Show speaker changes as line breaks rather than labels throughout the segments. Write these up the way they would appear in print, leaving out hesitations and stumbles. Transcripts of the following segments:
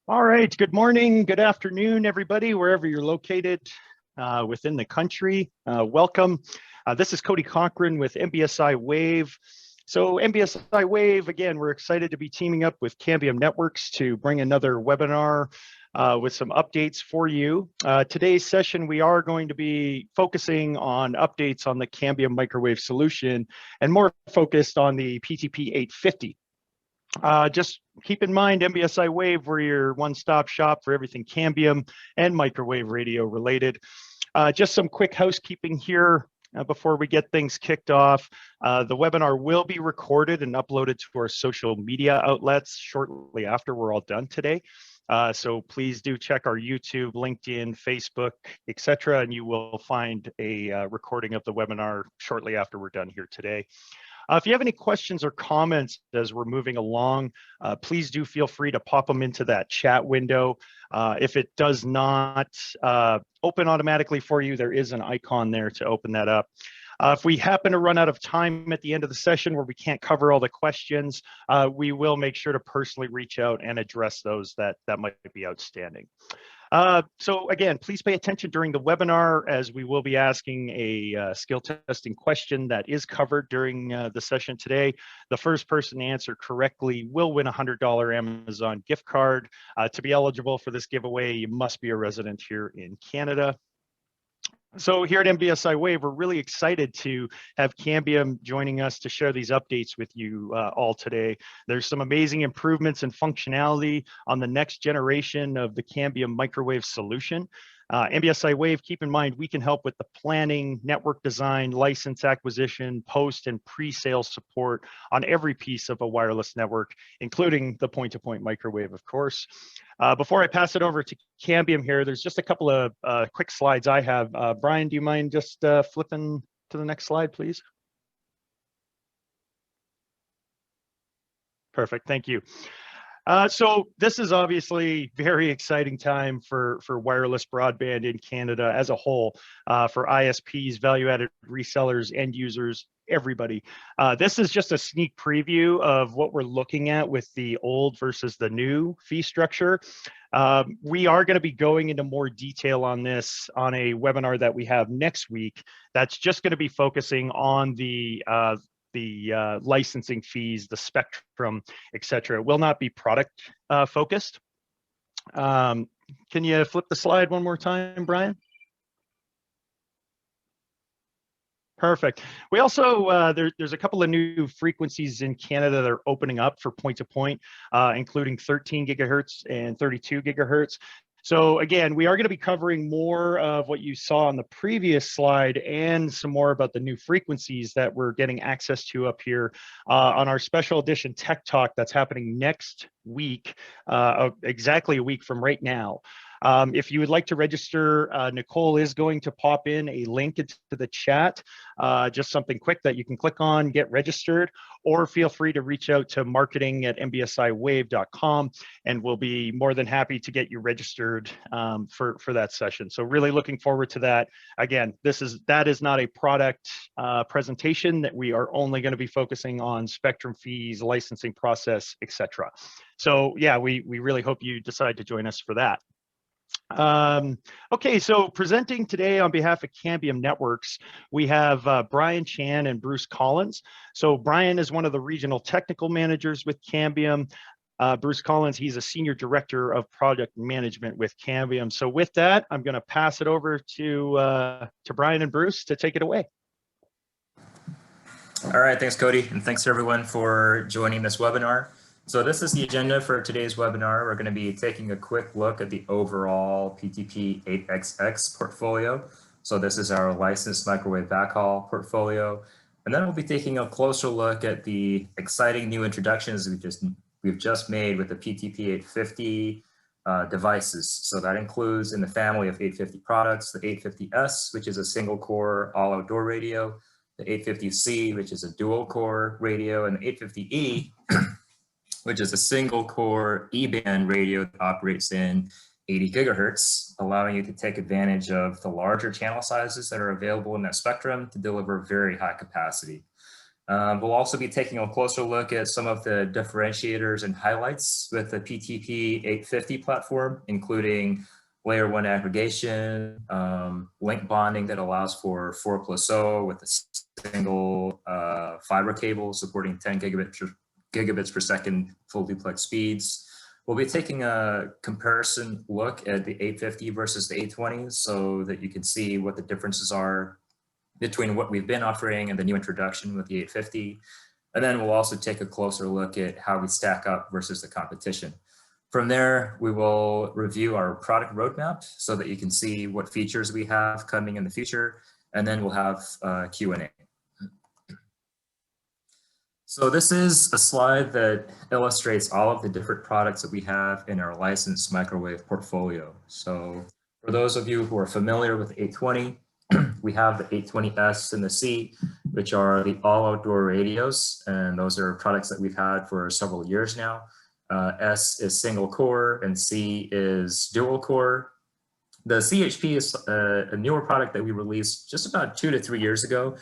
All right, good morning, good afternoon, everybody, wherever you're located within the country. Welcome. This is Cody Cochran with MBSI WAV. So MBSI WAV, again, we're excited to be teaming up with Cambium Networks to bring another webinar with some updates for you. Today's session, we are going to be focusing on updates on the Cambium microwave solution and more focused on the PTP 850. Just keep in mind, MBSI WAV, we're your one-stop shop for everything Cambium and microwave radio related. Just some quick housekeeping here before we get things kicked off. The webinar will be recorded and uploaded to our social media outlets shortly after we're all done today. So please do check our YouTube, LinkedIn, Facebook, etc., and you will find a recording of the webinar shortly after we're done here today. If you have any questions or comments as we're moving along, please do feel free to pop them into that chat window. If it does not open automatically for you, there is an icon there to open that up. If we happen to run out of time at the end of the session where we can't cover all the questions, we will make sure to personally reach out and address those that might be outstanding. So again, please pay attention during the webinar as we will be asking a skill testing question that is covered during the session today. The first person to answer correctly will win a $100 Amazon gift card. To be eligible for this giveaway, you must be a resident here in Canada. So here at MBSI WAV, we're really excited to have Cambium joining us to share these updates with you all today. There's some amazing improvements and functionality on the next generation of the Cambium microwave solution. MBSI WAV, keep in mind, we can help with the planning, network design, license acquisition, post and pre-sale support on every piece of a wireless network, including the point-to-point microwave, of course. Before I pass it over to Cambium here, there's just a couple of quick slides I have. Brian, do you mind just flipping to the next slide, please? Perfect, thank you. So this is obviously very exciting time for wireless broadband in Canada as a whole, for ISPs, value-added resellers, end users, everybody. This is just a sneak preview of what we're looking at with the old versus the new fee structure. We are going to be going into more detail on this on a webinar that we have next week. That's just going to be focusing on the licensing fees, the spectrum, etc. It will not be product focused. Can you flip the slide one more time, Brian? Perfect. We also, there's a couple of new frequencies in Canada that are opening up for point-to-point, including 13 gigahertz and 32 gigahertz. So again, we are going to be covering more of what you saw on the previous slide and some more about the new frequencies that we're getting access to up here on our special edition Tech Talk that's happening next week, exactly a week from right now. If you would like to register, Nicole is going to pop in a link into the chat, just something quick that you can click on, get registered, or feel free to reach out to marketing@mbsiwave.com, and we'll be more than happy to get you registered for that session. So really looking forward to that. Again, that is not a product presentation, that we are only going to be focusing on spectrum fees, licensing process, etc. So yeah, we really hope you decide to join us for that. Okay, so presenting today on behalf of Cambium Networks, we have Brian Chan and Bruce Collins. So Brian is one of the regional technical managers with Cambium. Bruce Collins, he's a senior director of project management with Cambium. So with that, I'm going to pass it over to Brian and Bruce to take it away.
All right, thanks, Cody, and thanks everyone for joining this webinar. So this is the agenda for today's webinar. We're going to be taking a quick look at the overall PTP 8XX portfolio. So this is our licensed microwave backhaul portfolio. And then we'll be taking a closer look at the exciting new introductions we've just made with the PTP 850 devices. So that includes, in the family of 850 products, the 850S, which is a single core all outdoor radio, the 850C, which is a dual core radio, and the 850E, which is a single core E-band radio that operates in 80 gigahertz, allowing you to take advantage of the larger channel sizes that are available in that spectrum to deliver very high capacity. We'll also be taking a closer look at some of the differentiators and highlights with the PTP 850 platform, including layer 1 aggregation, link bonding that allows for 4+0 with a single fiber cable supporting 10 gigabits per second full duplex speeds. We'll be taking a comparison look at the 850 versus the 820 so that you can see what the differences are between what we've been offering and the new introduction with the 850. And then we'll also take a closer look at how we stack up versus the competition. From there, we will review our product roadmap so that you can see what features we have coming in the future, and then we'll have Q&A. So this is a slide that illustrates all of the different products that we have in our licensed microwave portfolio. So for those of you who are familiar with 820, we have the 820S and the C, which are the all outdoor radios. And those are products that we've had for several years now. S is single core and C is dual core. The CHP is a newer product that we released just about 2 to 3 years ago.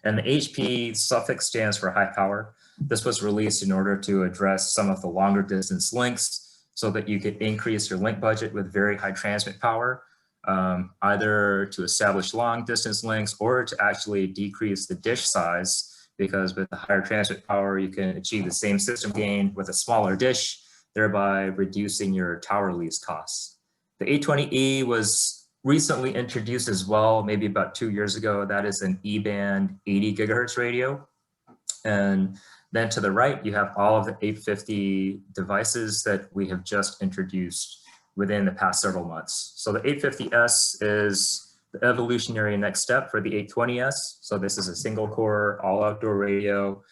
And the HP suffix stands for high power. This was released in order to address some of the longer distance links so that you could increase your link budget with very high transmit power. Either to establish long distance links or to actually decrease the dish size, because with the higher transmit power, you can achieve the same system gain with a smaller dish, thereby reducing your tower lease costs. The 820E was recently introduced as well, maybe about 2 years ago. That is an E-band 80 gigahertz radio. And then to the right, you have all of the 850 devices that we have just introduced within the past several months. So the 850S is the evolutionary next step for the 820S. So this is a single core, all outdoor radio.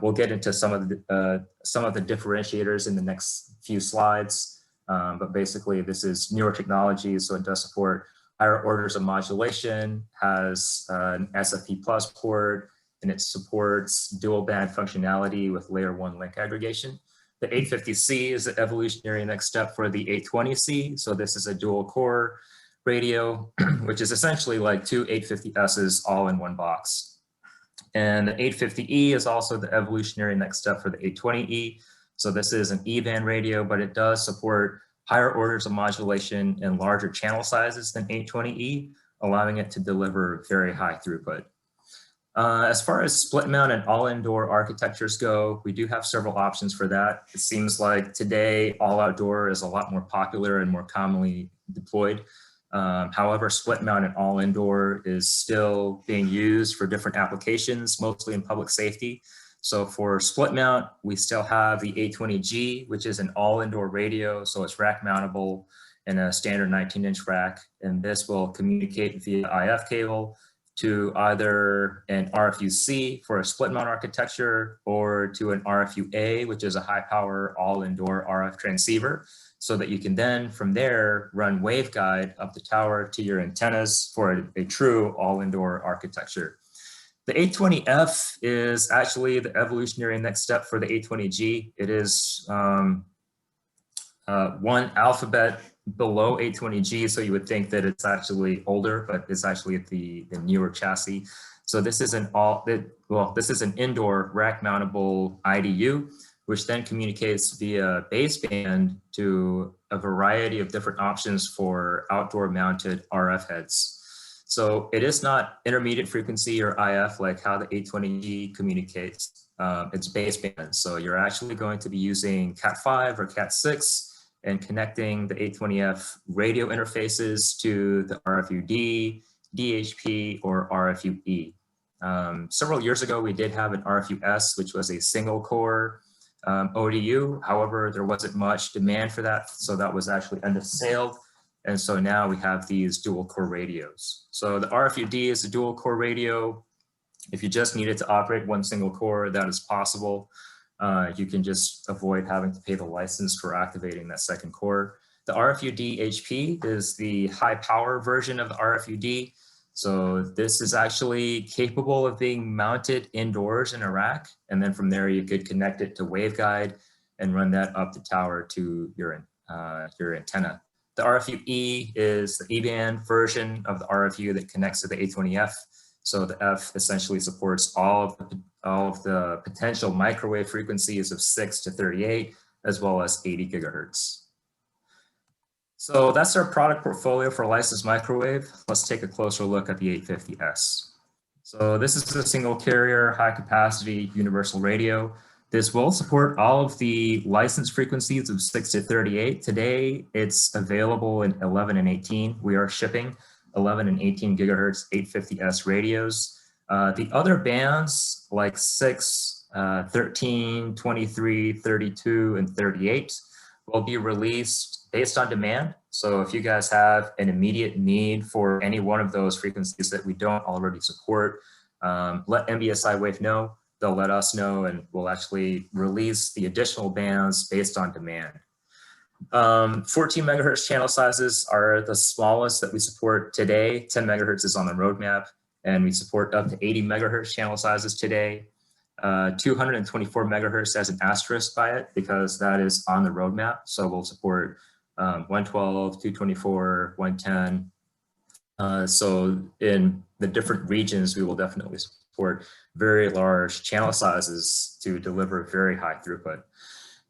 We'll get into some of the differentiators in the next few slides. But basically this is newer technology. So it does support higher orders of modulation, has an SFP plus port, and it supports dual band functionality with layer 1 link aggregation. The 850C is the evolutionary next step for the 820C. So this is a dual core radio, which is essentially like 2 850Ss all in one box. And the 850E is also the evolutionary next step for the 820E. So this is an E-band radio, but it does support higher orders of modulation and larger channel sizes than 820E, allowing it to deliver very high throughput. As far as split mount and all indoor architectures go, we do have several options for that. It seems like today all outdoor is a lot more popular and more commonly deployed. However, split mount and all indoor is still being used for different applications, mostly in public safety. So for split mount, we still have the 820G, which is an all indoor radio. So it's rack mountable in a standard 19-inch rack. And this will communicate via IF cable to either an RFU-C for a split mount architecture or to an RFU-A, which is a high power all indoor RF transceiver, so that you can then from there run waveguide up the tower to your antennas for a true all indoor architecture. The 820F is actually the evolutionary next step for the 820G. It is one alphabet below 820G, so you would think that it's actually older, but it's actually the newer chassis. So this is this is an indoor rack mountable IDU, which then communicates via baseband to a variety of different options for outdoor mounted RF heads. So it is not intermediate frequency or IF like how the 820G communicates. It's baseband. So you're actually going to be using Cat5 or Cat6 and connecting the 820F radio interfaces to the RFU-D, DHP, or RFU-E. Several years ago, we did have an RFU-S, which was a single core ODU. However, there wasn't much demand for that, so that was actually end of sale. And so now we have these dual core radios. So the RFU-D is a dual core radio. If you just needed to operate one single core, that is possible. You can just avoid having to pay the license for activating that second core. The RFU-D HP is the high power version of the RFU-D. So this is actually capable of being mounted indoors in a rack. And then from there, you could connect it to waveguide and run that up the tower to your antenna. The RFU-E is the E-band version of the RFU that connects to the 820F. So the F essentially supports all of the potential microwave frequencies of 6 to 38, as well as 80 gigahertz. So that's our product portfolio for licensed microwave. Let's take a closer look at the 850S. So this is a single carrier, high capacity universal radio. This will support all of the licensed frequencies of 6 to 38. Today, it's available in 11 and 18. We are shipping 11 and 18 gigahertz 850S radios. The other bands like 6, 13, 23, 32, and 38 will be released based on demand. So if you guys have an immediate need for any one of those frequencies that we don't already support, let MBSI WAV know. They'll let us know, and we'll actually release the additional bands based on demand. 14 megahertz channel sizes are the smallest that we support today. 10 megahertz is on the roadmap, and we support up to 80 megahertz channel sizes today. 224 megahertz has an asterisk by it because that is on the roadmap. So we'll support 112, 224, 110. So in the different regions, we will definitely support very large channel sizes to deliver very high throughput.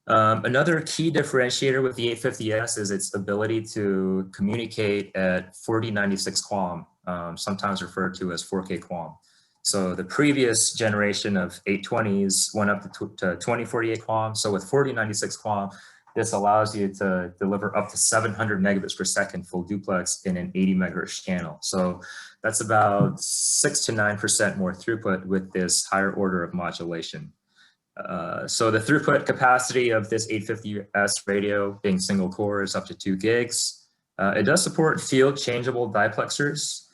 Another key differentiator with the 850S is its ability to communicate at 4096 QAM, sometimes referred to as 4K QAM. So the previous generation of 820s went up to 2048 QAM. So with 4096 QAM, this allows you to deliver up to 700 megabits per second full duplex in an 80 megahertz channel. So that's about 6 to 9% more throughput with this higher order of modulation. So the throughput capacity of this 850S radio being single core is up to 2 gigs. It does support field changeable diplexers.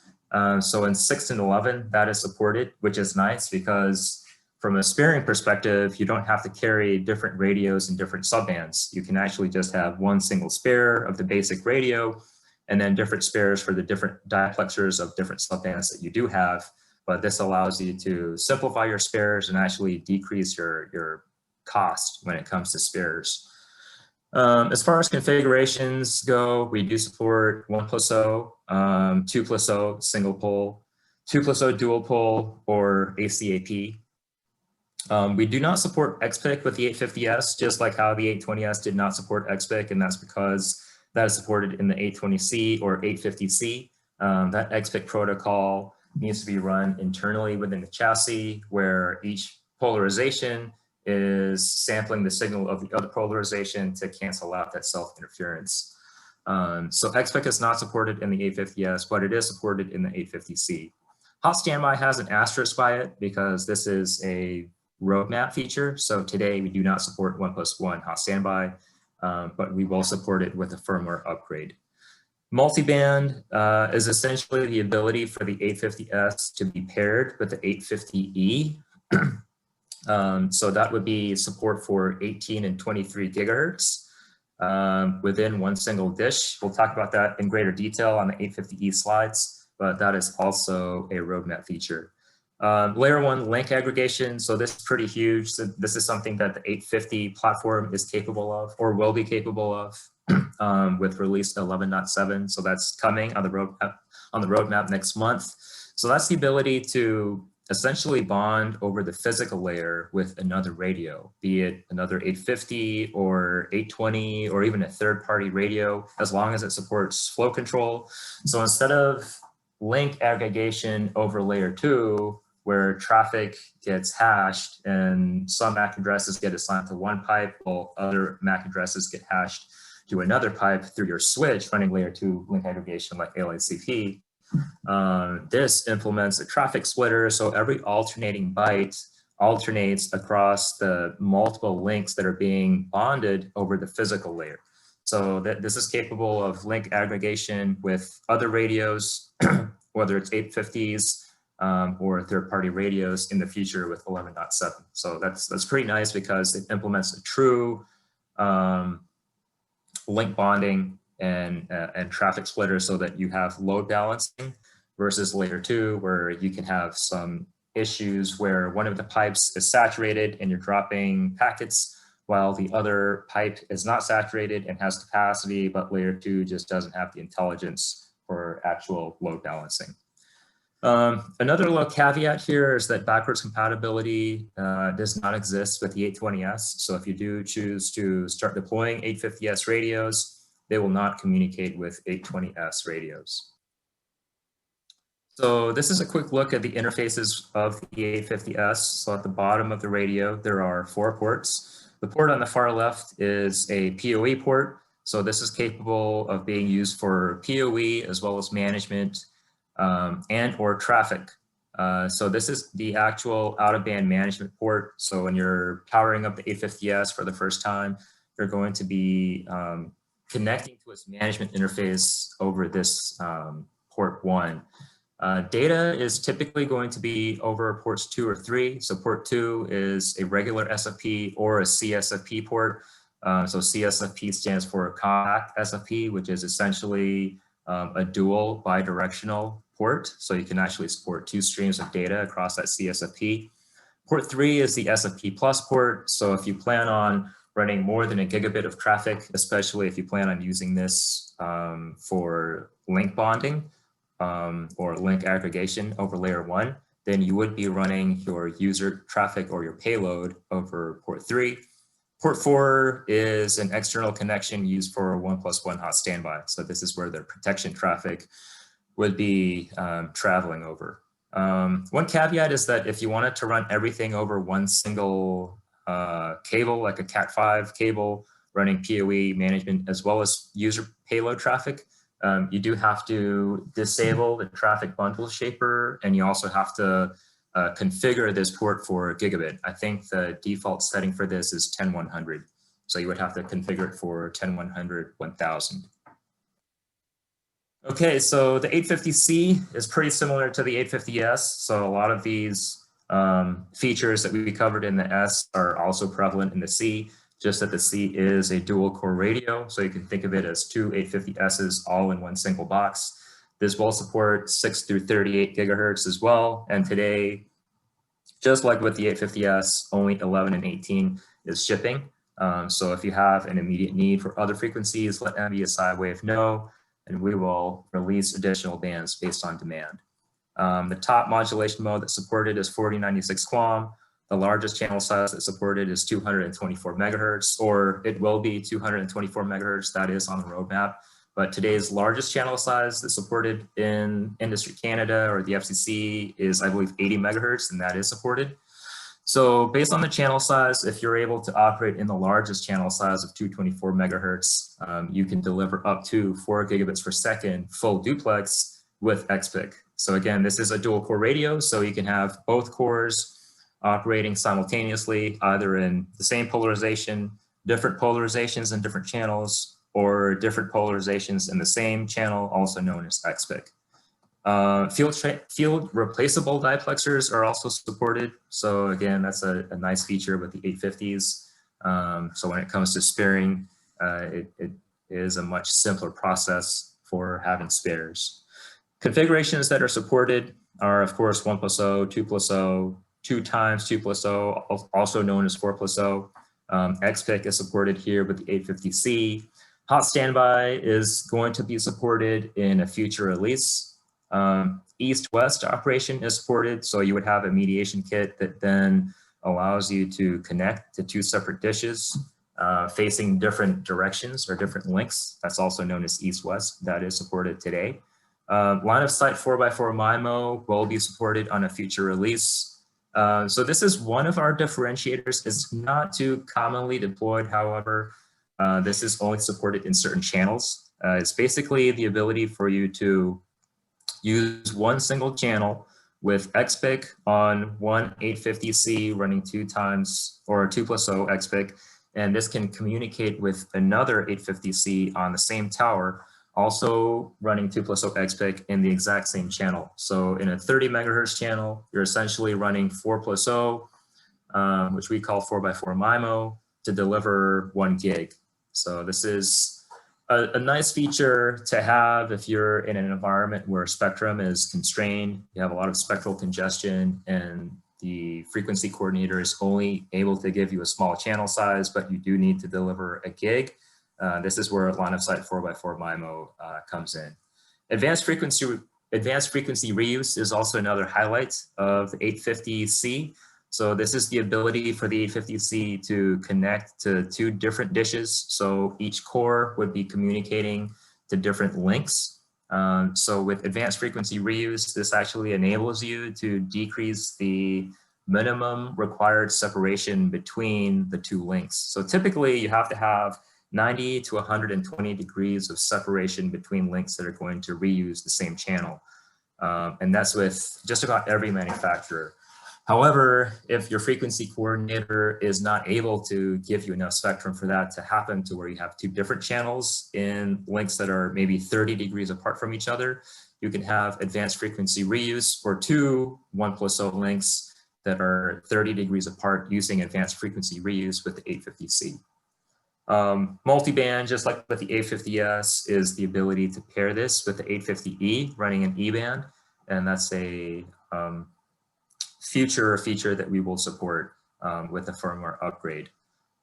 So in 6 and 11, that is supported, which is nice because from a sparing perspective, you don't have to carry different radios in different subbands. You can actually just have one single spare of the basic radio and then different spares for the different diplexers of different subbands that you do have. But this allows you to simplify your spares and actually decrease your cost when it comes to spares. As far as configurations go, we do support 1+0, 2+0, single pole, 2+0 dual pole, or ACAP. We do not support XPIC with the 850S, just like how the 820S did not support XPIC, and that's because that is supported in the 820C or 850C. That XPIC protocol needs to be run internally within the chassis, where each polarization is sampling the signal of the other polarization to cancel out that self-interference. So XPIC is not supported in the 850S, but it is supported in the 850C. Hot standby has an asterisk by it because this is a roadmap feature. So today we do not support 1+1 hot standby, but we will support it with a firmware upgrade. Multiband is essentially the ability for the 850S to be paired with the 850E. So that would be support for 18 and 23 gigahertz within one single dish. We'll talk about that in greater detail on the 850E slides, but that is also a roadmap feature. Layer 1 link aggregation. So this is pretty huge. So this is something that the 850 platform is capable of or will be capable of with release 11.7. So that's coming on the roadmap next month. So that's the ability to essentially bond over the physical layer with another radio, be it another 850 or 820 or even a third-party radio, as long as it supports flow control. So instead of link aggregation over layer 2, where traffic gets hashed and some MAC addresses get assigned to one pipe while other MAC addresses get hashed to another pipe through your switch running layer 2 link aggregation like LACP. This implements a traffic splitter, so every alternating byte alternates across the multiple links that are being bonded over the physical layer. So this is capable of link aggregation with other radios, whether it's 850s or third-party radios in the future with 11.7. So that's pretty nice because it implements a true link bonding and traffic splitter so that you have load balancing versus layer 2, where you can have some issues where one of the pipes is saturated and you're dropping packets while the other pipe is not saturated and has capacity, but layer 2 just doesn't have the intelligence for actual load balancing. Another little caveat here is that backwards compatibility does not exist with the 820S. So if you do choose to start deploying 850S radios, they will not communicate with 820S radios. So this is a quick look at the interfaces of the 850S. So at the bottom of the radio, there are 4 ports. The port on the far left is a PoE port. So this is capable of being used for PoE as well as management and or traffic. So this is the actual out-of-band management port. So when you're powering up the 850S for the first time, you're going to be connecting to its management interface over this port 1. Data is typically going to be over ports 2 or 3. So port 2 is a regular SFP or a CSFP port. So CSFP stands for compact SFP, which is essentially a dual bidirectional port. So you can actually support 2 streams of data across that CSFP. Port 3 is the SFP plus port. So if you plan on running more than a gigabit of traffic, especially if you plan on using this for link bonding, or link aggregation over layer 1, then you would be running your user traffic or your payload over port 3. Port 4 is an external connection used for 1+1 hot standby. So this is where the protection traffic would be traveling over. One caveat is that if you wanted to run everything over one single cable, like a Cat5 cable, running PoE management as well as user payload traffic, you do have to disable the traffic bundle shaper, and you also have to configure this port for gigabit. I think the default setting for this is 10.100. So you would have to configure it for 10.100, 1000. Okay, so the 850C is pretty similar to the 850S. So a lot of these features that we covered in the S are also prevalent in the C. Just that the C is a dual core radio. So you can think of it as 2 850Ss all in one single box. This will support 6 through 38 gigahertz as well. And today, just like with the 850S, only 11 and 18 is shipping. So if you have an immediate need for other frequencies, let MBSI WAV know, and we will release additional bands based on demand. The top modulation mode that's supported is 4096 QAM. The largest channel size that's supported is 224 megahertz, or it will be 224 megahertz. That is on the roadmap. But today's largest channel size that's supported in Industry Canada or the FCC is, I believe, 80 megahertz, and that is supported. So based on the channel size, if you're able to operate in the largest channel size of 224 megahertz, you can deliver up to 4 gigabits per second full duplex with XPIC. So again, this is a dual core radio, so you can have both cores operating simultaneously, either in the same polarization, different polarizations in different channels, or different polarizations in the same channel, also known as XPIC. Field replaceable diplexers are also supported. So again, that's a nice feature with the 850s. So when it comes to sparing, it is a much simpler process for having spares. Configurations that are supported are, of course, 1+0, 2+0, 2 times 2+0, also known as 4+0. XPIC is supported here with the 850C. Hot standby is going to be supported in a future release. East-west operation is supported, so you would have a mediation kit that then allows you to connect to 2 separate dishes facing different directions or different links. That's also known as east-west. That is supported today. Line of sight 4x4 MIMO will be supported on a future release. So this is one of our differentiators. It's not too commonly deployed, however. This is only supported in certain channels. It's basically the ability for you to use one single channel with XPIC on one 850C running 2 times or 2+0 XPIC, and this can communicate with another 850C on the same tower, also running 2+0 XPIC in the exact same channel. So in a 30 megahertz channel, you're essentially running 4+0, which we call 4x4 MIMO, to deliver 1 gig. So this is a nice feature to have if you're in an environment where spectrum is constrained, you have a lot of spectral congestion, and the frequency coordinator is only able to give you a small channel size, but you do need to deliver a gig. This is where line of sight 4x4 MIMO comes in. Advanced frequency Advanced frequency reuse is also another highlight of the 850C. So this is the ability for the 850C to connect to 2 different dishes. So each core would be communicating to different links. So with advanced frequency reuse, this actually enables you to decrease the minimum required separation between the 2 links. So typically you have to have 90 to 120 degrees of separation between links that are going to reuse the same channel. And that's with just about every manufacturer. However, if your frequency coordinator is not able to give you enough spectrum for that to happen to where you have 2 different channels in links that are maybe 30 degrees apart from each other, you can have advanced frequency reuse for 2 1+0 links that are 30 degrees apart using advanced frequency reuse with the 850C. Multiband, just like with the A50S, is the ability to pair this with the 850E running an E-band, and that's a future feature that we will support with the firmware upgrade.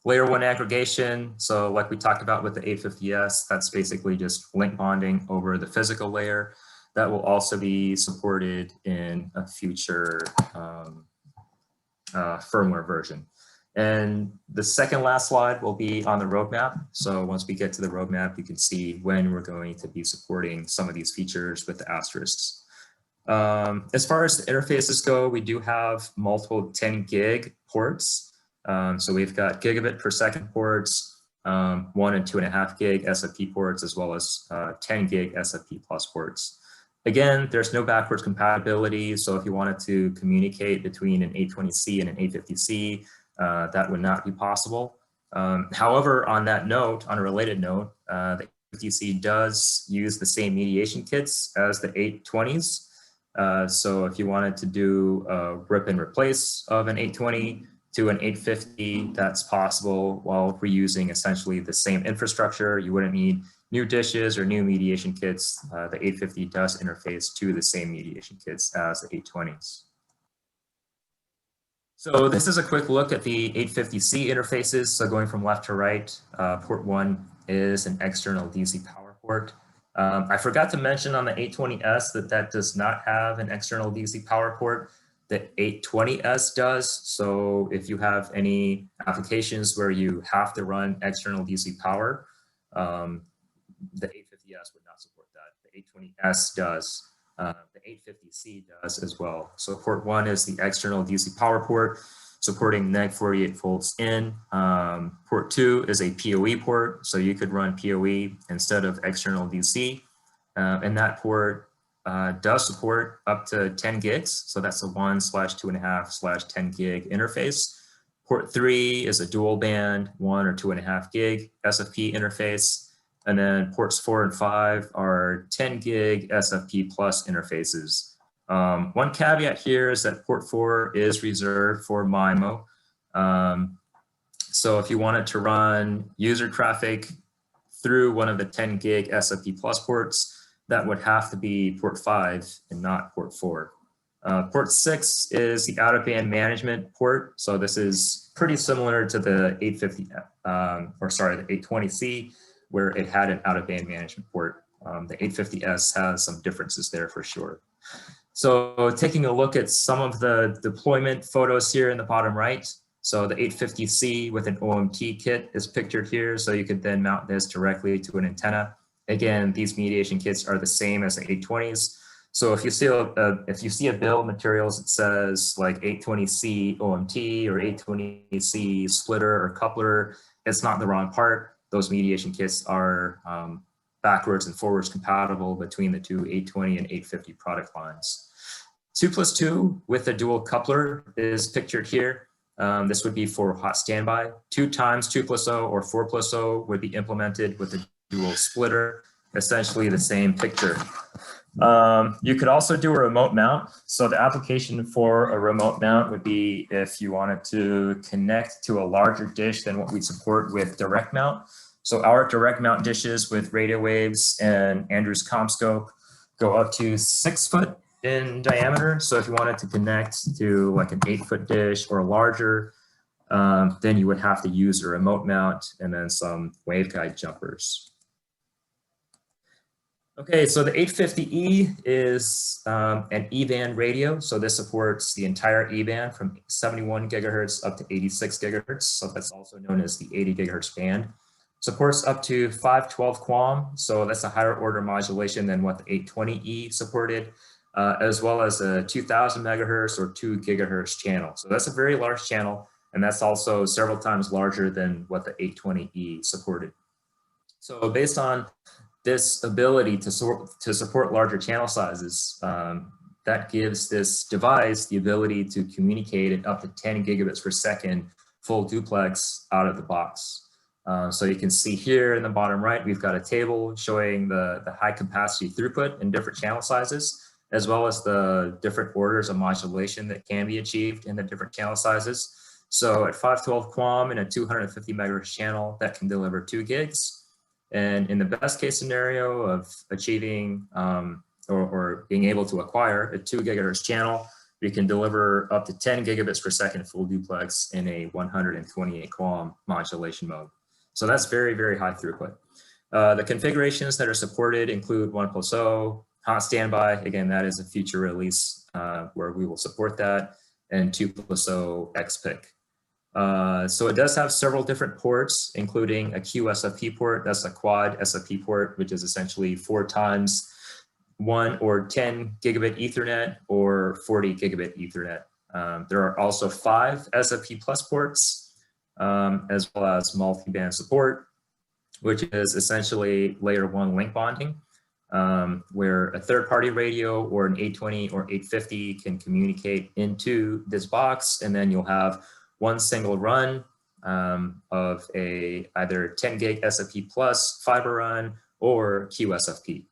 Layer 1 aggregation, so like we talked about with the 850S, that's basically just link bonding over the physical layer. That will also be supported in a future firmware version. And the second last slide will be on the roadmap. So once we get to the roadmap, you can see when we're going to be supporting some of these features with the asterisks. As far as the interfaces go, we do have multiple 10 gig ports. So we've got gigabit per second ports, 1 and 2.5 gig SFP ports, as well as 10 gig SFP plus ports. Again, there's no backwards compatibility. So if you wanted to communicate between an 820C and an 850C, that would not be possible. However, on that note, on a related note, the 850C does use the same mediation kits as the 820s. So if you wanted to do a rip and replace of an 820 to an 850, that's possible while reusing essentially the same infrastructure. You wouldn't need new dishes or new mediation kits. The 850 does interface to the same mediation kits as the 820s. So this is a quick look at the 850C interfaces. So going from left to right, port 1 is an external DC power port. I forgot to mention on the 820S that does not have an external DC power port. The 820S does. So if you have any applications where you have to run external DC power, the 850S would not support that. The 820S does. The 850C does as well. So port 1 is the external DC power port supporting neg 48 volts in. Port 2 is a PoE port, so you could run PoE instead of external DC. And that port does support up to 10 gigs. So that's a 1/2.5/10 gig interface. Port 3 is a dual band 1 or 2.5 gig SFP interface. And then ports 4 and 5 are 10 gig SFP plus interfaces. One caveat here is that port 4 is reserved for MIMO. So if you wanted to run user traffic through one of the 10 gig SFP plus ports, that would have to be port 5 and not port 4. Port 6 is the out-of-band management port. So this is pretty similar to the 850, the 820C, where it had an out-of-band management port. The 850S has some differences there for sure. So taking a look at some of the deployment photos here in the bottom right. So the 850C with an OMT kit is pictured here. So you could then mount this directly to an antenna. Again, these mediation kits are the same as the 820s. So if you see a bill of materials that says like 820C OMT or 820C splitter or coupler, it's not the wrong part. Those mediation kits are backwards and forwards compatible between the two 820 and 850 product lines. 2+2 with a dual coupler is pictured here. This would be for hot standby. 2 times 2+0 or 4+0 would be implemented with a dual splitter, essentially the same picture. You could also do a remote mount. So the application for a remote mount would be if you wanted to connect to a larger dish than what we support with direct mount. So our direct mount dishes with radio waves and Andrews CommScope go up to 6 foot in diameter. So if you wanted to connect to like an 8-foot dish or larger, then you would have to use a remote mount and then some waveguide jumpers. Okay, so the 850E is an E-band radio. So this supports the entire E-band from 71 gigahertz up to 86 gigahertz. So that's also known as the 80 gigahertz band. Supports up to 512 QAM. So that's a higher order modulation than what the 820E supported, as well as a 2000 megahertz or 2 gigahertz channel. So that's a very large channel. And that's also several times larger than what the 820E supported. So based on this ability to support larger channel sizes, that gives this device the ability to communicate at up to 10 gigabits per second full duplex out of the box. So you can see here in the bottom right, we've got a table showing the high capacity throughput in different channel sizes, as well as the different orders of modulation that can be achieved in the different channel sizes. So at 512 QAM in a 250 megahertz channel, that can deliver 2 gigs. And in the best case scenario of achieving or being able to acquire a 2 gigahertz channel, we can deliver up to 10 gigabits per second full duplex in a 128 QAM modulation mode. So that's very, very high throughput. The configurations that are supported include 1+0, hot standby. Again, that is a future release where we will support that, and 2+0 XPIC. So it does have several different ports, including a QSFP port. That's a quad SFP port, which is essentially 4 times 1 or 10 gigabit Ethernet or 40 gigabit Ethernet. There are also 5 SFP plus ports, as well as multiband support, which is essentially layer 1 link bonding, where a third-party radio or an 820 or 850 can communicate into this box, and then you'll have one single run of a either 10 gig SFP plus fiber run or QSFP.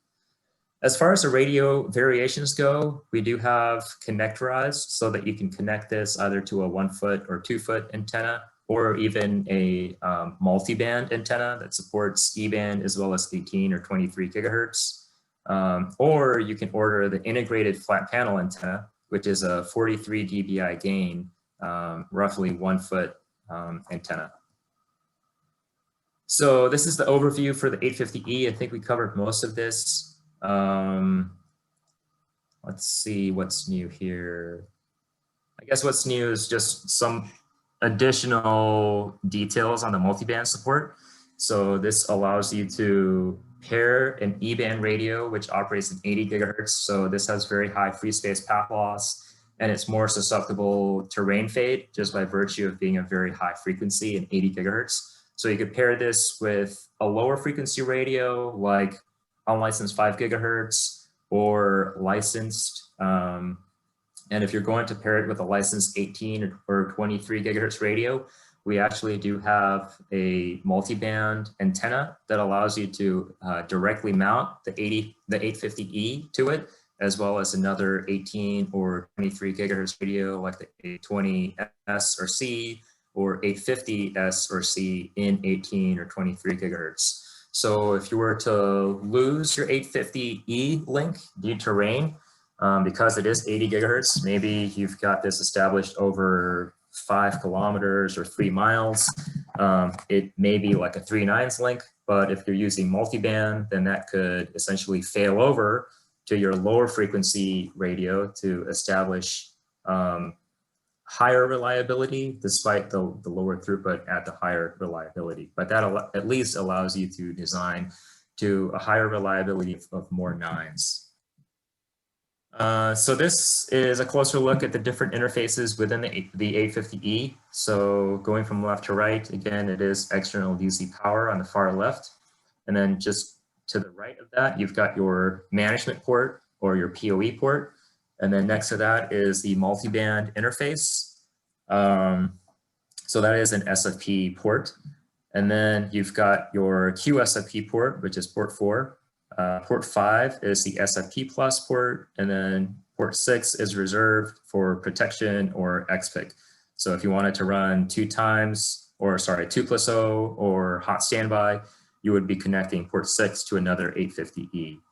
As far as the radio variations go, we do have connectorized so that you can connect this either to a 1-foot or 2-foot antenna, or even a multi-band antenna that supports E-band as well as 18 or 23 gigahertz. Or you can order the integrated flat panel antenna, which is a 43 dBi gain, roughly 1-foot antenna. So this is the overview for the 850E. I think we covered most of this. Let's see what's new here. I guess what's new is just some additional details on the multiband support. So this allows you to pair an E-band radio, which operates at 80 gigahertz. So this has very high free space path loss, and it's more susceptible to rain fade just by virtue of being a very high frequency in 80 gigahertz. So you could pair this with a lower frequency radio like unlicensed 5 gigahertz or licensed. And if you're going to pair it with a licensed 18 or 23 gigahertz radio, we actually do have a multiband antenna that allows you to directly mount the 850E to it, as well as another 18 or 23 gigahertz radio like the 820S or C or 850S or C in 18 or 23 gigahertz. So if you were to lose your 850E link due to rain, because it is 80 gigahertz, maybe you've got this established over 5 kilometers or 3 miles. It may be like a 3/9 link, but if you're using multiband, then that could essentially fail over to your lower frequency radio to establish higher reliability despite the lower throughput at the higher reliability. But that at least allows you to design to a higher reliability of more 9s. So this is a closer look at the different interfaces within the 850E. So going from left to right, again, it is external DC power on the far left. And then just to the right of that, you've got your management port or your PoE port. And then next to that is the multiband interface. So that is an SFP port. And then you've got your QSFP port, which is port 4. Port 5 is the SFP plus port, and then port 6 is reserved for protection or XPIC. So if you wanted to run 2+0 or hot standby, you would be connecting port 6 to another 850E.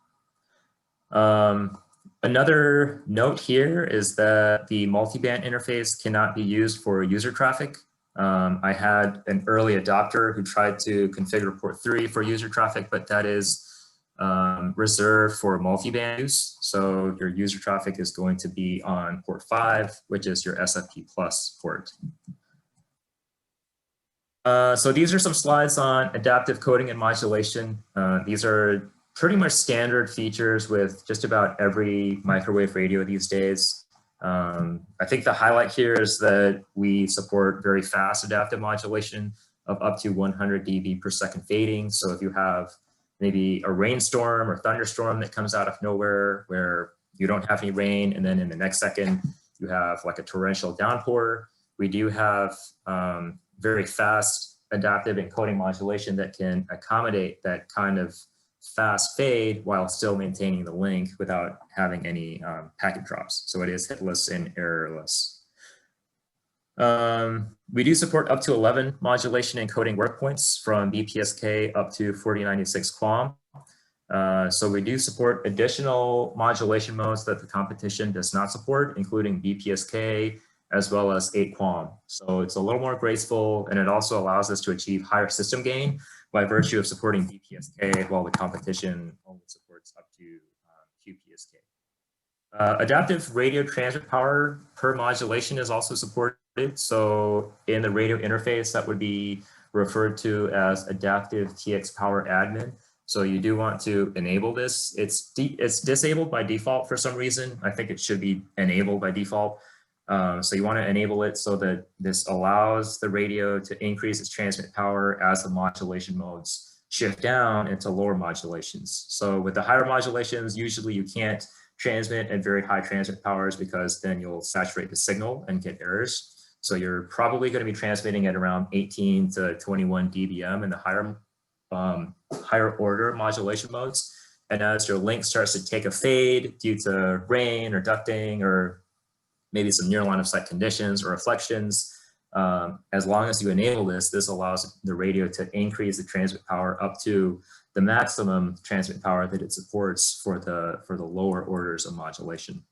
Another note here is that the multiband interface cannot be used for user traffic. I had an early adopter who tried to configure port 3 for user traffic, but that is reserved for multiband use. So your user traffic is going to be on port 5, which is your SFP plus port. So these are some slides on adaptive coding and modulation. These are pretty much standard features with just about every microwave radio these days. I think the highlight here is that we support very fast adaptive modulation of up to 100 dB per second fading. So if you have maybe a rainstorm or thunderstorm that comes out of nowhere where you don't have any rain, and then in the next second you have like a torrential downpour, we do have very fast adaptive encoding modulation that can accommodate that kind of fast fade while still maintaining the link without having any packet drops. So it is hitless and errorless. We do support up to 11 modulation encoding work points from BPSK up to 4096 QAM. So we do support additional modulation modes that the competition does not support, including BPSK as well as 8 QAM. So it's a little more graceful, and it also allows us to achieve higher system gain by virtue of supporting BPSK, while the competition only supports up to QPSK. Adaptive radio transmit power per modulation is also supported. So in the radio interface, that would be referred to as adaptive TX power admin. So you do want to enable this. It's disabled by default for some reason. I think it should be enabled by default. So you want to enable it so that this allows the radio to increase its transmit power as the modulation modes shift down into lower modulations. So with the higher modulations, usually you can't transmit at very high transmit powers because then you'll saturate the signal and get errors. So you're probably going to be transmitting at around 18 to 21 dBm in the higher order modulation modes. And as your link starts to take a fade due to rain or ducting or maybe some near line of sight conditions or reflections, as long as you enable this, this allows the radio to increase the transmit power up to the maximum transmit power that it supports for the lower orders of modulation.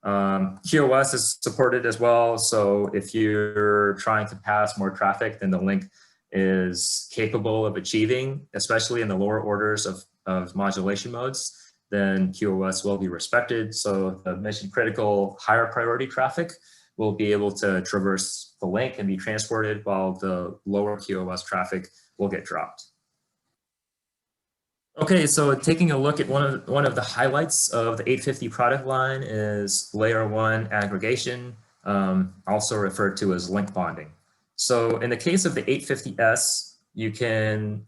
QoS is supported as well. So if you're trying to pass more traffic than the link is capable of achieving, especially in the lower orders of modulation modes, then QoS will be respected. So the mission critical higher priority traffic will be able to traverse the link and be transported, while the lower QoS traffic will get dropped. Okay, so taking a look at one of the highlights of the 850 product line is layer 1 aggregation, also referred to as link bonding. So in the case of the 850S, you can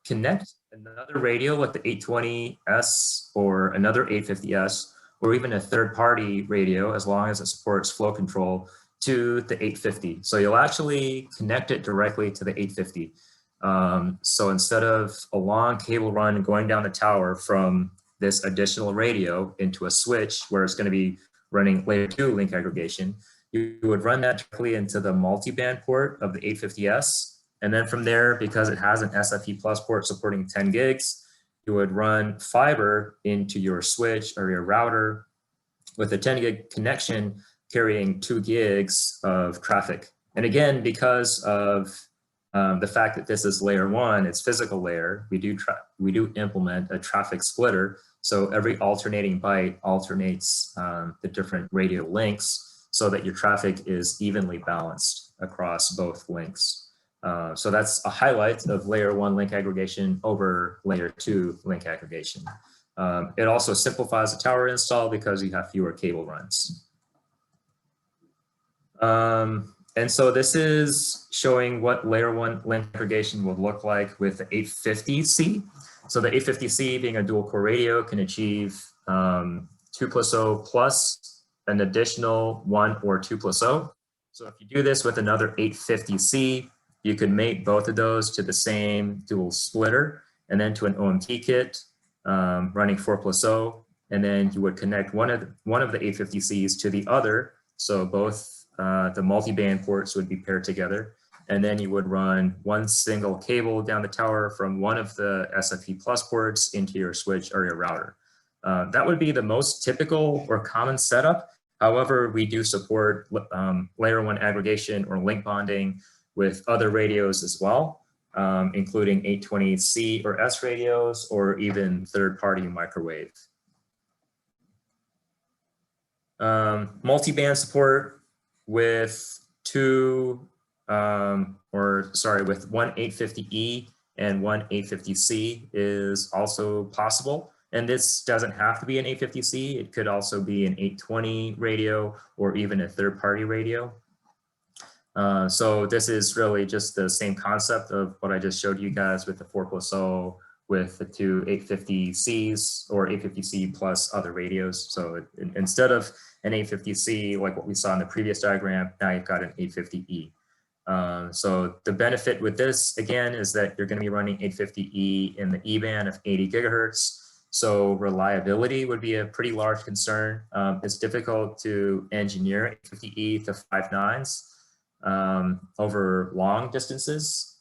connect another radio like the 820S or another 850S, or even a third-party radio, as long as it supports flow control, to the 850. So you'll actually connect it directly to the 850. So instead of a long cable run going down the tower from this additional radio into a switch where it's going to be running layer 2 link aggregation, you would run that directly into the multiband port of the 850S. And then from there, because it has an SFP plus port supporting 10 gigs, you would run fiber into your switch or your router with a 10 gig connection carrying 2 gigs of traffic. And again, because of the fact that this is layer 1, it's physical layer, we do implement a traffic splitter. So every alternating byte alternates the different radio links so that your traffic is evenly balanced across both links. So that's a highlight of layer 1 link aggregation over layer 2 link aggregation. It also simplifies the tower install because you have fewer cable runs. And so this is showing what layer 1 link aggregation would look like with the 850C. So the 850C, being a dual core radio, can achieve 2+0 plus an additional 1 or 2+0. So if you do this with another 850C, you could mate both of those to the same dual splitter and then to an OMT kit running 4+0. And then you would connect one of the 850Cs to the other. So both the multi-band ports would be paired together, and then you would run one single cable down the tower from one of the SFP plus ports into your switch or your router. That would be the most typical or common setup. However, we do support layer 1 aggregation or link bonding with other radios as well. including 820C or S radios, or even third-party microwave. Multiband support with with one 850E and one 850C is also possible. And this doesn't have to be an 850C. It could also be an 820 radio or even a third-party radio. So this is really just the same concept of what I just showed you guys with the 4+0 with the two 850Cs or 850C plus other radios. So instead of an 850C, like what we saw in the previous diagram, now you've got an 850E. So the benefit with this, again, is that you're going to be running 850E in the E band of 80 gigahertz. So reliability would be a pretty large concern. It's difficult to engineer 850E to 5 nines over long distances.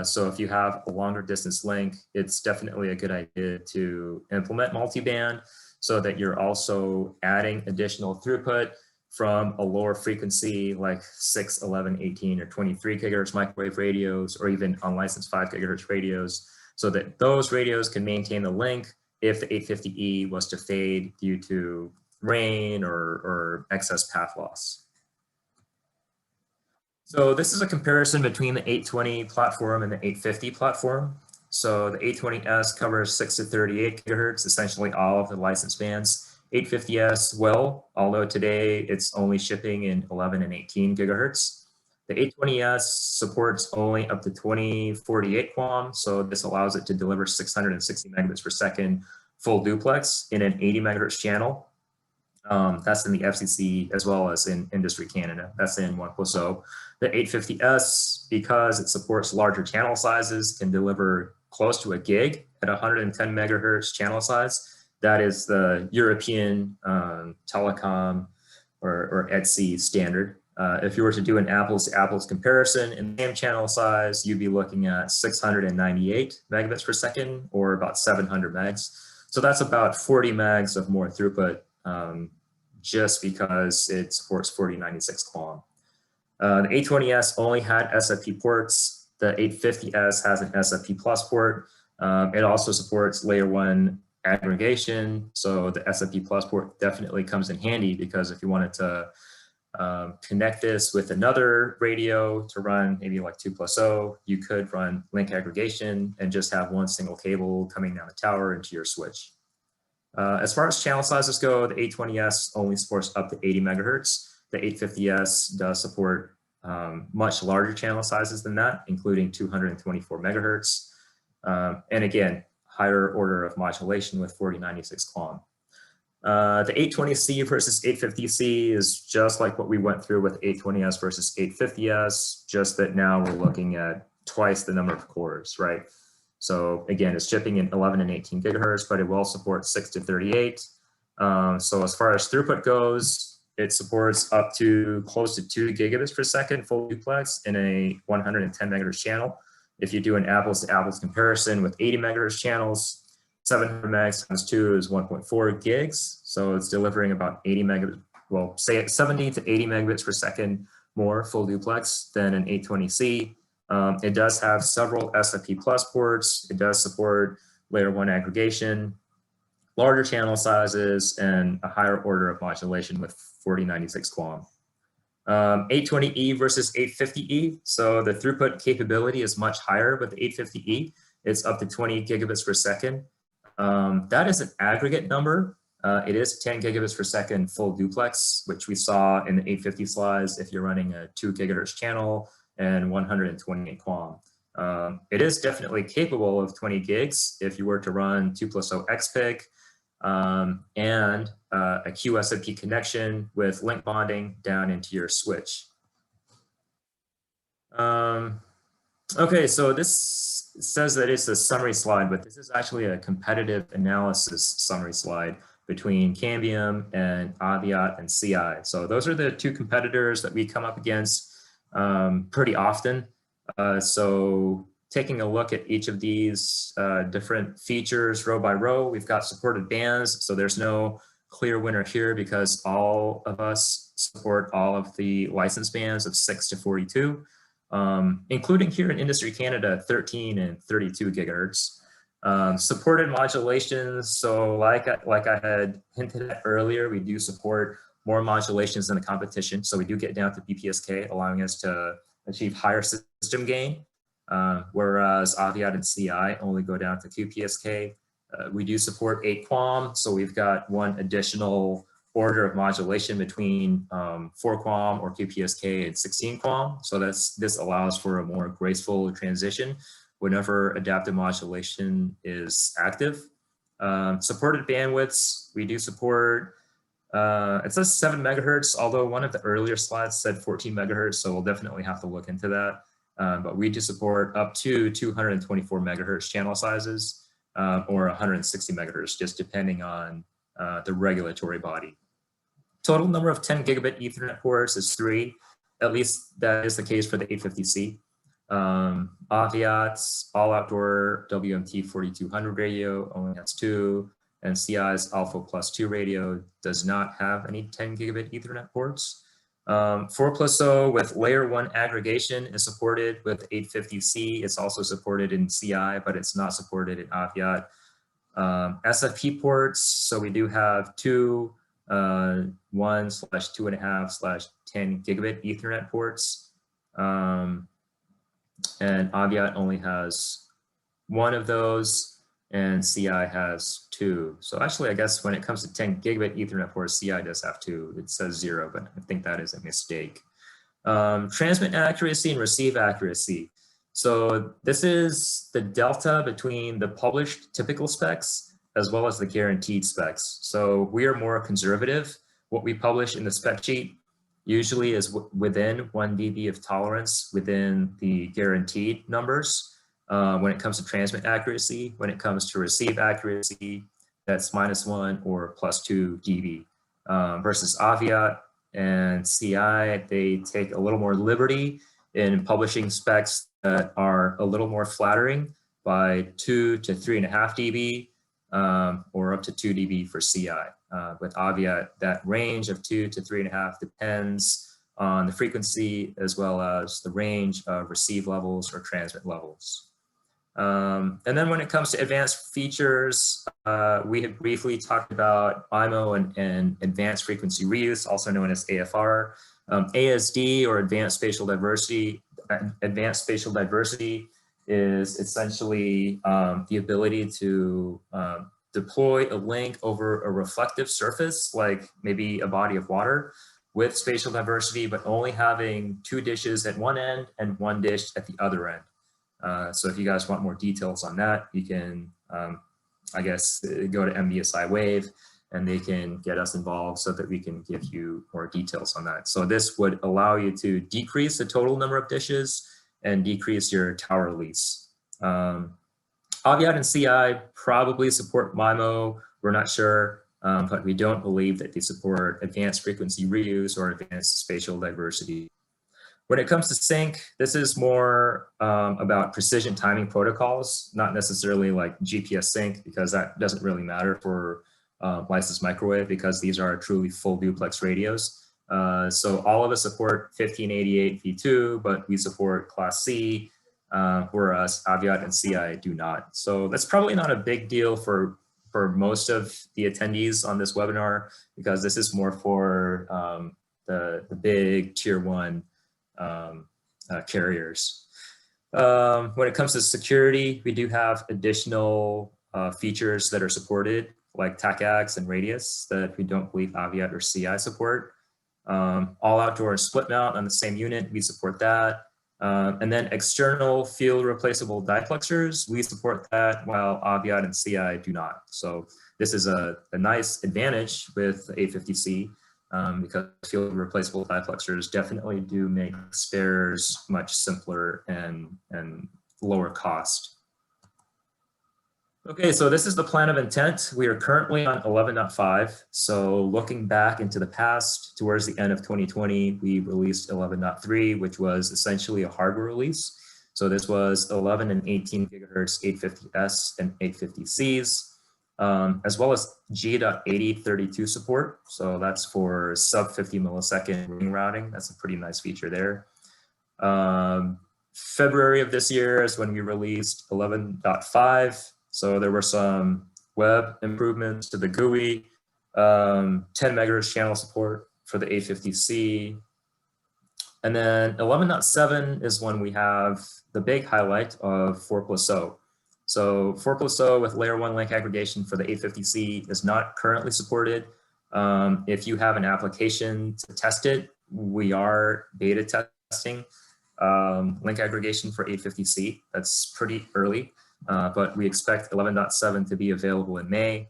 So if you have a longer distance link, it's definitely a good idea to implement multiband so that you're also adding additional throughput from a lower frequency like 6, 11, 18, or 23 gigahertz microwave radios, or even unlicensed 5 gigahertz radios, so that those radios can maintain the link if the 850E was to fade due to rain or excess path loss. So this is a comparison between the 820 platform and the 850 platform. So the 820S covers 6 to 38 gigahertz, essentially all of the license bands. 850S will, although today it's only shipping in 11 and 18 gigahertz. The 820S supports only up to 2048 QAM, so this allows it to deliver 660 megabits per second full duplex in an 80 megahertz channel. That's in the FCC as well as in Industry Canada. That's in 1+0. The 850S, because it supports larger channel sizes, can deliver close to a gig at 110 megahertz channel size. That is the European telecom or ETSI standard. If you were to do an apples to apples comparison in the same channel size, you'd be looking at 698 megabits per second, or about 700 megs. So that's about 40 megs of more throughput, just because it supports 4096 QAM. The 820S only had SFP ports. The 850S has an SFP plus port. It also supports layer 1 aggregation. So the SFP plus port definitely comes in handy, because if you wanted to connect this with another radio to run maybe like 2+0, you could run link aggregation and just have one single cable coming down the tower into your switch. As far as channel sizes go, the 820S only supports up to 80 megahertz. The 850S does support much larger channel sizes than that, including 224 megahertz. And again, higher order of modulation with 4096 QAM. The 820C versus 850C is just like what we went through with 820S versus 850S, just that now we're looking at twice the number of cores, right? So again, it's shipping in 11 and 18 gigahertz, but it will support 6 to 38. So as far as throughput goes, it supports up to close to 2 gigabits per second full duplex in a 110 megahertz channel. If you do an apples to apples comparison with 80 megahertz channels, 700 megs times 2 is 1.4 gigs. So it's delivering about 80 megabits, well, say 70 to 80 megabits per second more full duplex than an 820C. It does have several SFP plus ports. It does support layer 1 aggregation, larger channel sizes, and a higher order of modulation with 4096 QAM. 820E versus 850E. So the throughput capability is much higher with 850E. It's up to 20 gigabits per second. That is an aggregate number. It is 10 gigabits per second full duplex, which we saw in the 850 slides if you're running a 2 gigahertz channel and 128 QAM. It is definitely capable of 20 gigs if you were to run 2+0 XPIC and a QSFP connection with link bonding down into your switch. Okay, so this says that it's a summary slide, but this is actually a competitive analysis summary slide between Cambium and Aviat and CI. So those are the two competitors that we come up against pretty often. So taking a look at each of these different features row by row, we've got supported bands. So there's no clear winner here because all of us support all of the license bands of 6 to 42. including here in Industry Canada, 13 and 32 gigahertz. Supported modulations, so like I had hinted at earlier, we do support more modulations than the competition. So we do get down to BPSK, allowing us to achieve higher system gain, whereas Aviat and CI only go down to QPSK. We do support 8 QAM, so we've got one additional order of modulation between 4 QAM or QPSK and 16 QAM. So this allows for a more graceful transition whenever adaptive modulation is active. Supported bandwidths, we do support, it says 7 megahertz, although one of the earlier slides said 14 megahertz, so we'll definitely have to look into that. But we do support up to 224 megahertz channel sizes, or 160 megahertz, just depending on the regulatory body. Total number of 10 gigabit Ethernet ports is 3. At least that is the case for the A50C. Aviat's all outdoor WMT 4200 radio only has 2, and CI's Alpha Plus 2 radio does not have any 10 gigabit Ethernet ports. 4+0 with layer 1 aggregation is supported with 850C. It's also supported in CI, but it's not supported in Aviat. SFP ports, so we do have 2 1/2/2.5/10 gigabit Ethernet ports. And Aviat only has 1 of those, and CI has 2. So actually, I guess when it comes to 10 gigabit Ethernet ports, CI does have 2. It says 0, but I think that is a mistake. Transmit accuracy and receive accuracy. So this is the delta between the published typical specs as well as the guaranteed specs. So we are more conservative. What we publish in the spec sheet usually is within 1 dB of tolerance within the guaranteed numbers. When it comes to transmit accuracy, when it comes to receive accuracy, that's -1 or +2 dB. Versus Aviat and CI, they take a little more liberty in publishing specs that are a little more flattering by 2 to 3.5 dB, or up to 2 dB for CI. With Aviat, that range of 2 to 3.5 depends on the frequency as well as the range of receive levels or transmit levels. And then when it comes to advanced features, we have briefly talked about IMO and advanced frequency reuse, also known as AFR. ASD, or advanced spatial diversity, is essentially the ability to deploy a link over a reflective surface, like maybe a body of water, with spatial diversity, but only having 2 dishes at one end and 1 dish at the other end. So if you guys want more details on that, you can, I guess, go to MBSI WAV, and they can get us involved so that we can give you more details on that. So this would allow you to decrease the total number of dishes and decrease your tower lease. Aviat and CI probably support MIMO. We're not sure, but we don't believe that they support advanced frequency reuse or advanced spatial diversity. When it comes to sync, this is more about precision timing protocols, not necessarily like GPS sync, because that doesn't really matter for licensed microwave, because these are truly full duplex radios. So all of us support 1588 V2, but we support Class C, whereas Aviat and CI do not. So that's probably not a big deal for most of the attendees on this webinar, because this is more for the big tier 1 carriers. When it comes to security, we do have additional features that are supported, like TACAX and Radius, that we don't believe Aviat or CI support. All outdoor and split mount on the same unit, we support that. And then external field replaceable diplexers, we support that, while Aviat and CI do not. So this is a nice advantage with A50C, because field replaceable diplexers definitely do make spares much simpler and lower cost. Okay, so this is the plan of intent. We are currently on 11.5. So looking back into the past, towards the end of 2020, we released 11.3, which was essentially a hardware release. So this was 11 and 18 gigahertz 850S and 850Cs, as well as G.8032 support. So that's for sub 50 millisecond ring routing. That's a pretty nice feature there. February of this year is when we released 11.5. So there were some web improvements to the GUI, 10 megahertz channel support for the A50C. And then 11.7 is when we have the big highlight of 4+0. So 4+0 with layer 1 link aggregation for the A50C is not currently supported. If you have an application to test it, we are beta testing link aggregation for A50C. That's pretty early, but we expect 11.7 to be available in May,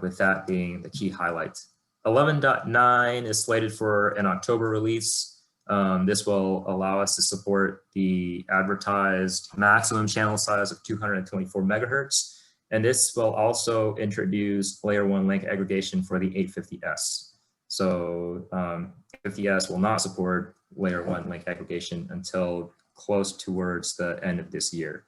with that being the key highlight. 11.9 is slated for an October release. This will allow us to support the advertised maximum channel size of 224 megahertz. And this will also introduce layer 1 link aggregation for the 850S. So 850S will not support layer 1 link aggregation until close towards the end of this year.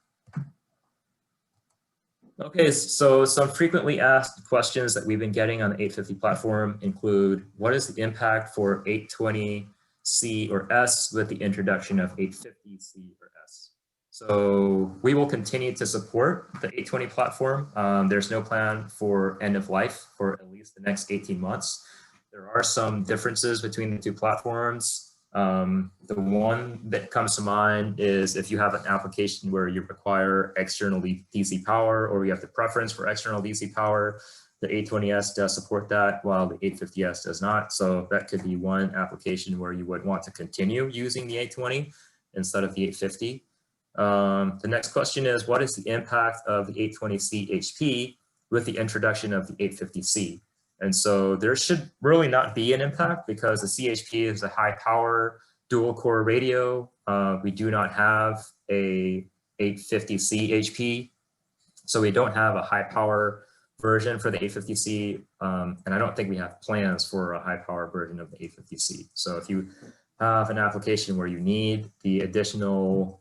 Okay, so some frequently asked questions that we've been getting on the 850 platform include, what is the impact for 820C or S with the introduction of 850C or S? So we will continue to support the 820 platform. There's no plan for end of life for at least the next 18 months. There are some differences between the two platforms. The one that comes to mind is if you have an application where you require external DC power, or you have the preference for external DC power, the 820S does support that, while the 850S does not. So that could be one application where you would want to continue using the 820 instead of the 850. The next question is, what is the impact of the 820C HP with the introduction of the 850C? And so there should really not be an impact because the CHP is a high power dual core radio. We do not have a 850C HP. So we don't have a high power version for the 850C. And I don't think we have plans for a high power version of the 850C. So if you have an application where you need the additional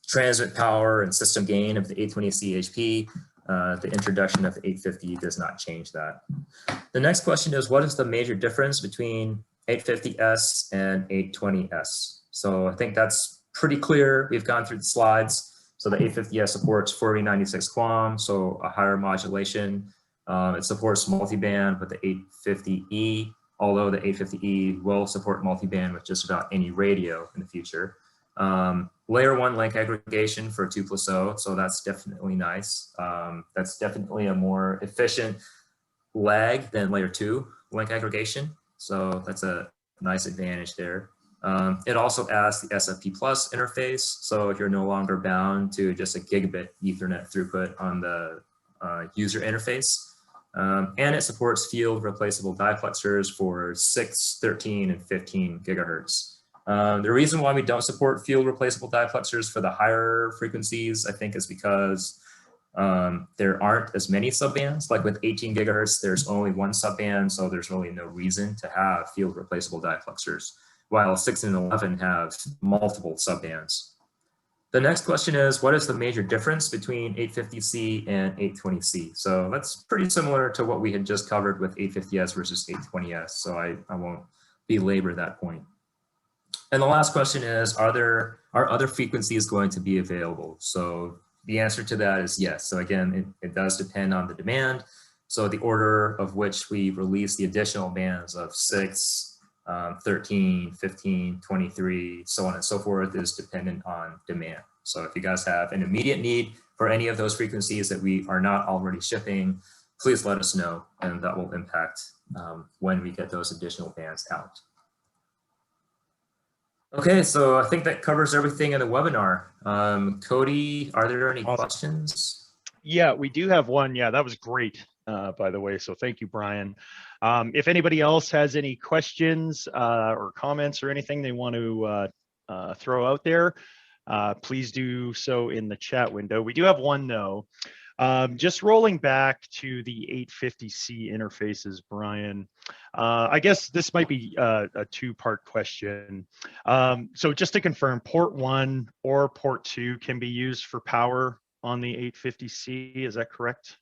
transmit power and system gain of the 820C HP, the introduction of the 850 does not change that. The next question is, what is the major difference between 850S and 820S? So I think that's pretty clear. We've gone through the slides. So the 850S supports 4096 QAM, so a higher modulation. It supports multiband with the 850E, although the 850E will support multiband with just about any radio in the future. Layer 1 link aggregation for 2+0, so that's definitely nice. That's definitely a more efficient lag than layer 2 link aggregation, so that's a nice advantage there. It also adds the SFP plus interface, so if you're no longer bound to just a gigabit Ethernet throughput on the user interface. And it supports field replaceable diplexers for 6, 13, and 15 gigahertz. The reason why we don't support field replaceable diplexers for the higher frequencies, I think, is because there aren't as many subbands. Like with 18 gigahertz, there's only one subband, so there's really no reason to have field replaceable diplexers, while 6 and 11 have multiple subbands. The next question is, what is the major difference between 850C and 820C? So that's pretty similar to what we had just covered with 850S versus 820S, so I won't belabor that point. And the last question is, are other frequencies going to be available? So the answer to that is yes. So again, it does depend on the demand. So the order of which we release the additional bands of 6, 13, 15, 23, so on and so forth is dependent on demand. So if you guys have an immediate need for any of those frequencies that we are not already shipping, please let us know, and that will impact when we get those additional bands out. Okay, so I think that covers everything in the webinar. Cody, are there any questions?
Yeah, we do have one. Yeah, that was great, by the way. So thank you, Brian. If anybody else has any questions or comments or anything they want to throw out there, please do so in the chat window. We do have one though. Just rolling back to the 850C interfaces, Brian, I guess this might be a two-part question. So just to confirm, port 1 or port 2 can be used for power on the 850C, is that correct?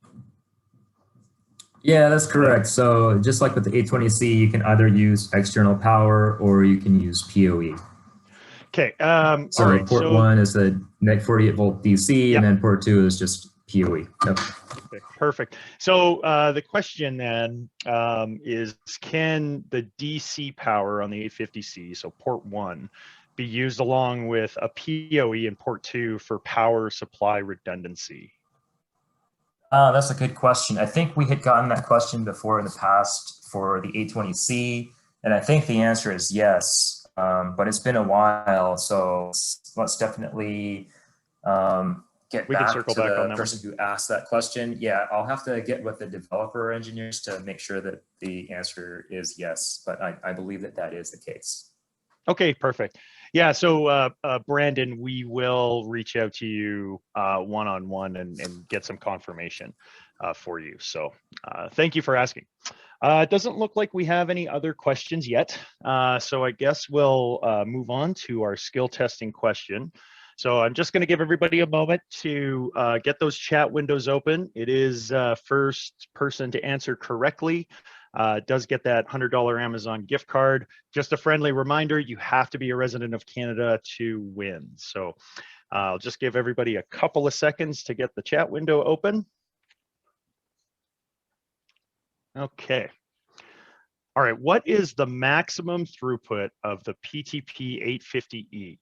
Yeah, that's correct. So just like with the 820C, you can either use external power or you can use PoE.
Okay.
So
all right.
port one is the neg 48 volt DC,
Yep.
and then port two is just PoE. Yep.
Okay, perfect. So the question then is, can the DC power on the A50C, so port one, be used along with a PoE in port two for power supply redundancy?
That's a good question. I think we had gotten that question before in the past for the A20C, and I think the answer is yes. But it's been a while, so let's definitely get
We can
back
circle
to
back on
the
that
person who asked that question. Yeah, I'll have to get with the developer engineers to make sure that the answer is yes, but I believe that that is the case.
Okay, perfect. Yeah, so Brandon, we will reach out to you one-on-one and get some confirmation for you. So thank you for asking. It doesn't look like we have any other questions yet. So I guess we'll move on to our skill testing question. So I'm just going to give everybody a moment to get those chat windows open. It is first person to answer correctly does get that $100 Amazon gift card. Just a friendly reminder, you have to be a resident of Canada to win. So I'll just give everybody a couple of seconds to get the chat window open. Okay. All right, what is the maximum throughput of the PTP 850E?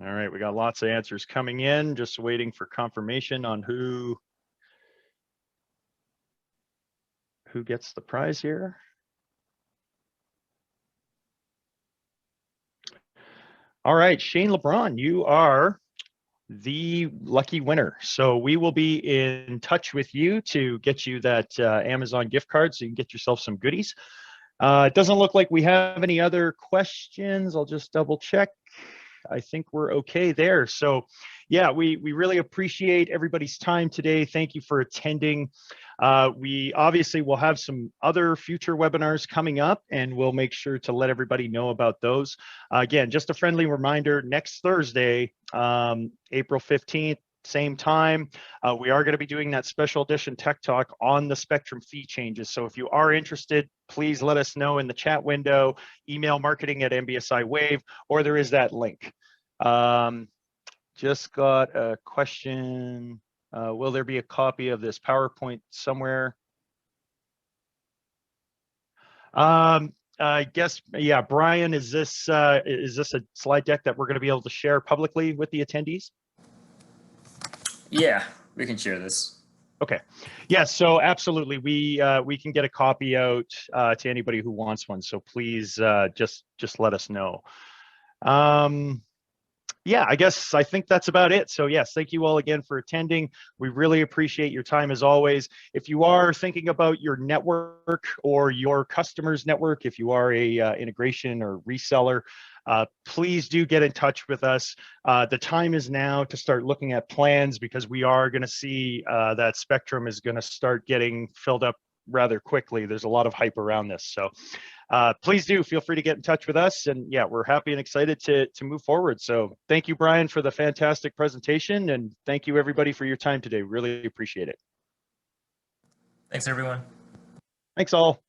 All right, we got lots of answers coming in, just waiting for confirmation on who gets the prize here. All right, Shane LeBron, you are the lucky winner. So we will be in touch with you to get you that Amazon gift card so you can get yourself some goodies. It doesn't look like we have any other questions. I'll just double check. I think we're okay there. So yeah, we really appreciate everybody's time today. Thank you for attending. We obviously will have some other future webinars coming up, and we'll make sure to let everybody know about those. Again, just a friendly reminder, next Thursday, April 15th, same time, we are going to be doing that special edition tech talk on the Spectrum fee changes. So if you are interested, please let us know in the chat window, email marketing@MBSI WAV, or there is that link. Just got a question. Will there be a copy of this PowerPoint somewhere? I guess, yeah, Brian, is this a slide deck that we're going to be able to share publicly with the attendees?
Yeah, we can share this.
Okay. Yeah, so absolutely. We can get a copy out to anybody who wants one. So please just let us know. Yeah, I think that's about it. So yes, thank you all again for attending. We really appreciate your time as always. If you are thinking about your network or your customer's network, if you are a integration or reseller, please do get in touch with us. The time is now to start looking at plans, because we are going to see that Spectrum is going to start getting filled up rather quickly. There's a lot of hype around this. So please do feel free to get in touch with us. And yeah, we're happy and excited to move forward. So thank you, Brian, for the fantastic presentation. And thank you, everybody, for your time today. Really appreciate it.
Thanks, everyone.
Thanks all.